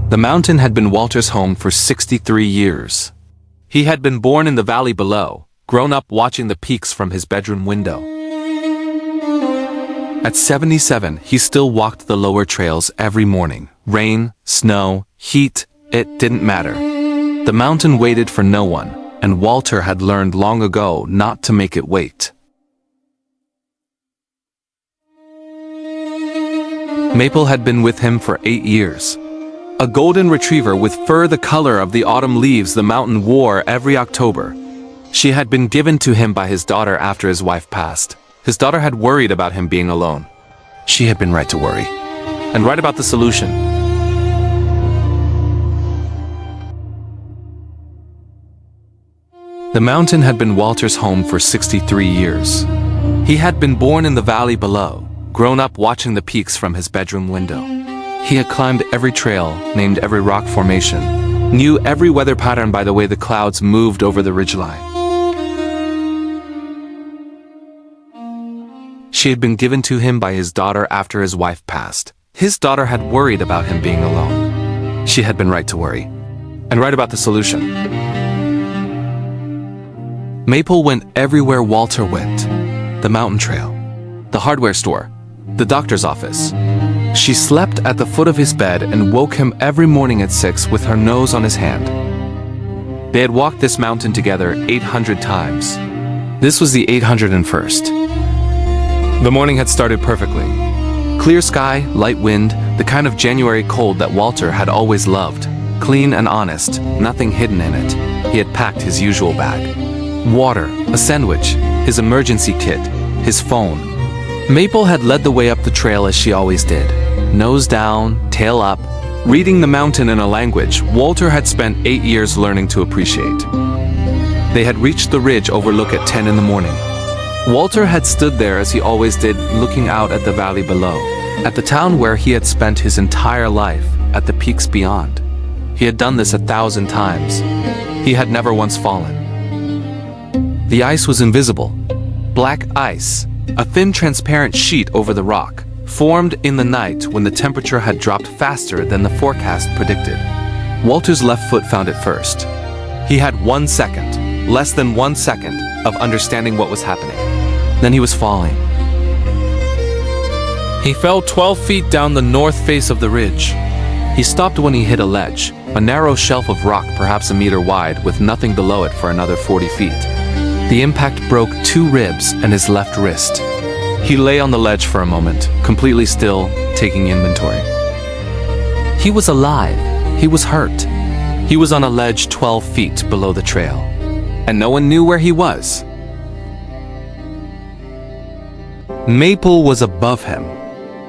The mountain had been Walter's home for 63 years. He had been born in the valley below, grown up watching the peaks from his bedroom window. At 77, he still walked the lower trails every morning. Rain, snow, heat, it didn't matter. The mountain waited for no one, and Walter had learned long ago not to make it wait. Maple had been with him for 8 years. A golden retriever with fur the color of the autumn leaves the mountain wore every October. She had been given to him by his daughter after his wife passed. His daughter had worried about him being alone. She had been right to worry, and right about the solution. The mountain had been Walter's home for 63 years. He had been born in the valley below, grown up watching the peaks from his bedroom window. He had climbed every trail, named every rock formation, knew every weather pattern by the way the clouds moved over the ridgeline. She had been given to him by his daughter after his wife passed. His daughter had worried about him being alone. She had been right to worry, and right about the solution. Maple went everywhere Walter went. The mountain trail, the hardware store, the doctor's office. She slept at the foot of his bed and woke him every morning at 6 with her nose on his hand. They had walked this mountain together 800 times. This was the 801st. The morning had started perfectly. Clear sky, light wind, the kind of January cold that Walter had always loved. Clean and honest, nothing hidden in it. He had packed his usual bag. Water, a sandwich, his emergency kit, his phone. Maple had led the way up the trail as she always did. Nose down, tail up, reading the mountain in a language Walter had spent 8 years learning to appreciate. They had reached the ridge overlook at 10 in the morning. Walter had stood there as he always did, looking out at the valley below, at the town where he had spent his entire life, at the peaks beyond. He had done this 1,000 times. He had never once fallen. The ice was invisible. Black ice, a thin transparent sheet over the rock, formed in the night when the temperature had dropped faster than the forecast predicted. Walter's left foot found it first. He had 1 second, less than 1 second, of understanding what was happening. Then he was falling. He fell 12 feet down the north face of the ridge. He stopped when he hit a ledge, a narrow shelf of rock perhaps a meter wide with nothing below it for another 40 feet. The impact broke 2 ribs and his left wrist. He lay on the ledge for a moment, completely still, taking inventory. He was alive. He was hurt. He was on a ledge 12 feet below the trail, and no one knew where he was. Maple was above him.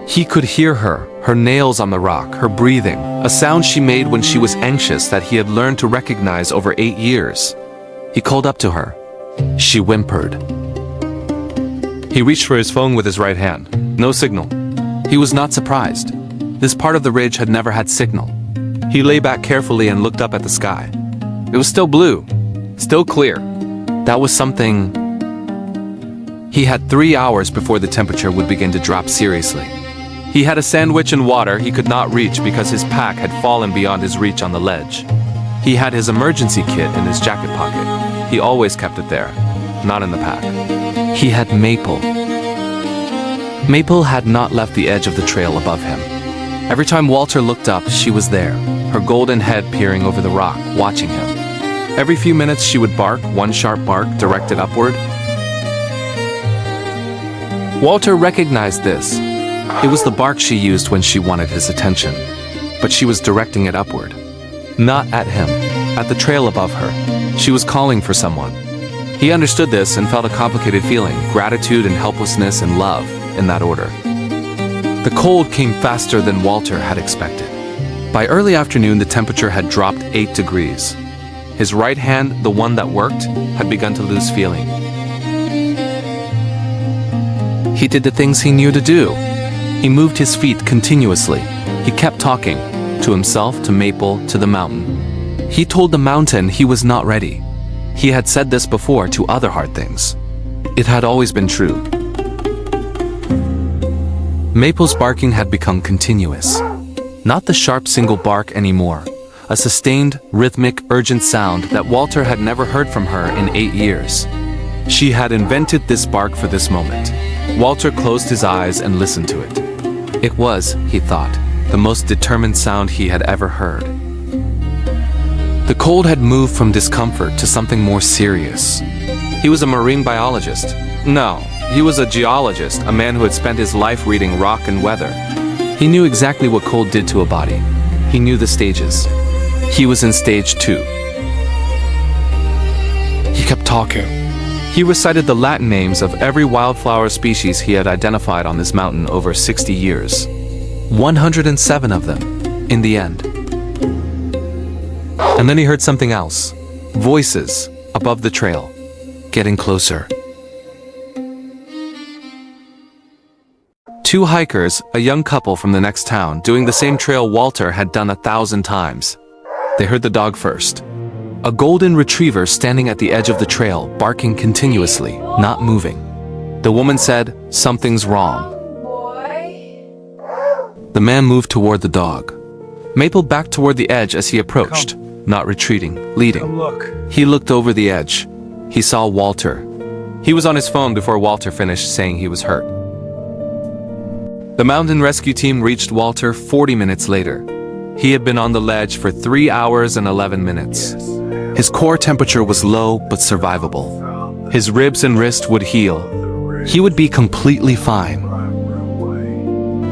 He could hear her, her nails on the rock, her breathing, a sound she made when she was anxious that he had learned to recognize over 8 years. He called up to her. She whimpered. He reached for his phone with his right hand. No signal. He was not surprised. This part of the ridge had never had signal. He lay back carefully and looked up at the sky. It was still blue, still clear. That was something. He had 3 hours before the temperature would begin to drop seriously. He had a sandwich and water he could not reach because his pack had fallen beyond his reach on the ledge. He had his emergency kit in his jacket pocket. He always kept it there, not in the pack. He had Maple. Maple had not left the edge of the trail above him. Every time Walter looked up, she was there, her golden head peering over the rock, watching him. Every few minutes she would bark, one sharp bark directed upward. Walter recognized this. It was the bark she used when she wanted his attention, but she was directing it upward. Not at him, at the trail above her. She was calling for someone. He understood this and felt a complicated feeling, gratitude and helplessness and love, in that order. The cold came faster than Walter had expected. By early afternoon, the temperature had dropped 8 degrees. His right hand, the one that worked, had begun to lose feeling. He did the things he knew to do. He moved his feet continuously. He kept talking, to himself, to Maple, to the mountain. He told the mountain he was not ready. He had said this before to other hard things. It had always been true. Maple's barking had become continuous. Not the sharp single bark anymore. A sustained, rhythmic, urgent sound that Walter had never heard from her in 8 years. She had invented this bark for this moment. Walter closed his eyes and listened to it. It was, he thought, the most determined sound he had ever heard. The cold had moved from discomfort to something more serious. He was a marine biologist. No, he was a geologist, a man who had spent his life reading rock and weather. He knew exactly what cold did to a body. He knew the stages. He was in stage 2. He kept talking. He recited the Latin names of every wildflower species he had identified on this mountain over 60 years. 107 of them, in the end. And then he heard something else. Voices, above the trail, getting closer. 2 hikers, a young couple from the next town, doing the same trail Walter had done 1,000 times. They heard the dog first. A golden retriever standing at the edge of the trail, barking continuously, not moving. The woman said, "Something's wrong." The man moved toward the dog. Maple backed toward the edge as he approached, not retreating, leading. He looked over the edge. He saw Walter. He was on his phone before Walter finished saying he was hurt. The mountain rescue team reached Walter 40 minutes later. He had been on the ledge for 3 hours and 11 minutes. His core temperature was low but survivable. His ribs and wrist would heal. He would be completely fine.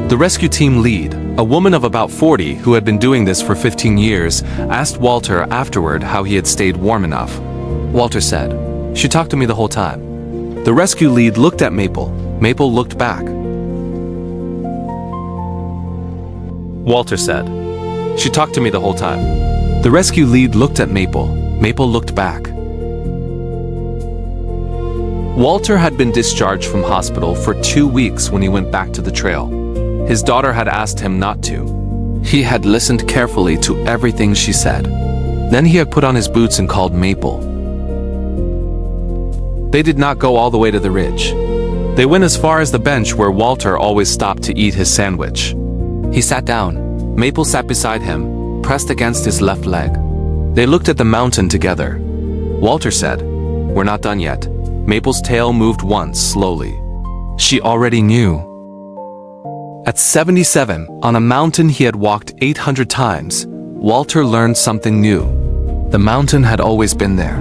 The rescue team lead, a woman of about 40 who had been doing this for 15 years, asked Walter afterward how he had stayed warm enough. Walter said, "She talked to me the whole time." The rescue lead looked at Maple. Maple looked back. Walter said, "She talked to me the whole time." The rescue lead looked at Maple. Maple looked back. Walter had been discharged from hospital for 2 weeks when he went back to the trail. His daughter had asked him not to. He had listened carefully to everything she said. Then he had put on his boots and called Maple. They did not go all the way to the ridge. They went as far as the bench where Walter always stopped to eat his sandwich. He sat down. Maple sat beside him, pressed against his left leg. They looked at the mountain together. Walter said, "We're not done yet." Maple's tail moved once, slowly. She already knew. At 77, on a mountain he had walked 800 times, Walter learned something new. The mountain had always been there,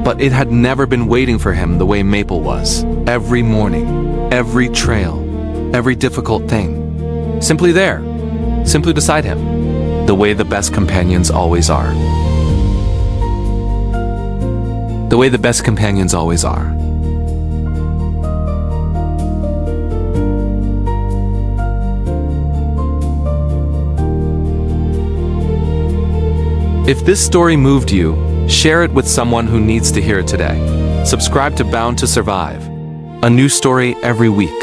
but it had never been waiting for him the way Maple was. Every morning, every trail, every difficult thing. Simply there, simply beside him, the way the best companions always are. The way the best companions always are. If this story moved you, share it with someone who needs to hear it today. Subscribe to Bound to Survive. A new story every week.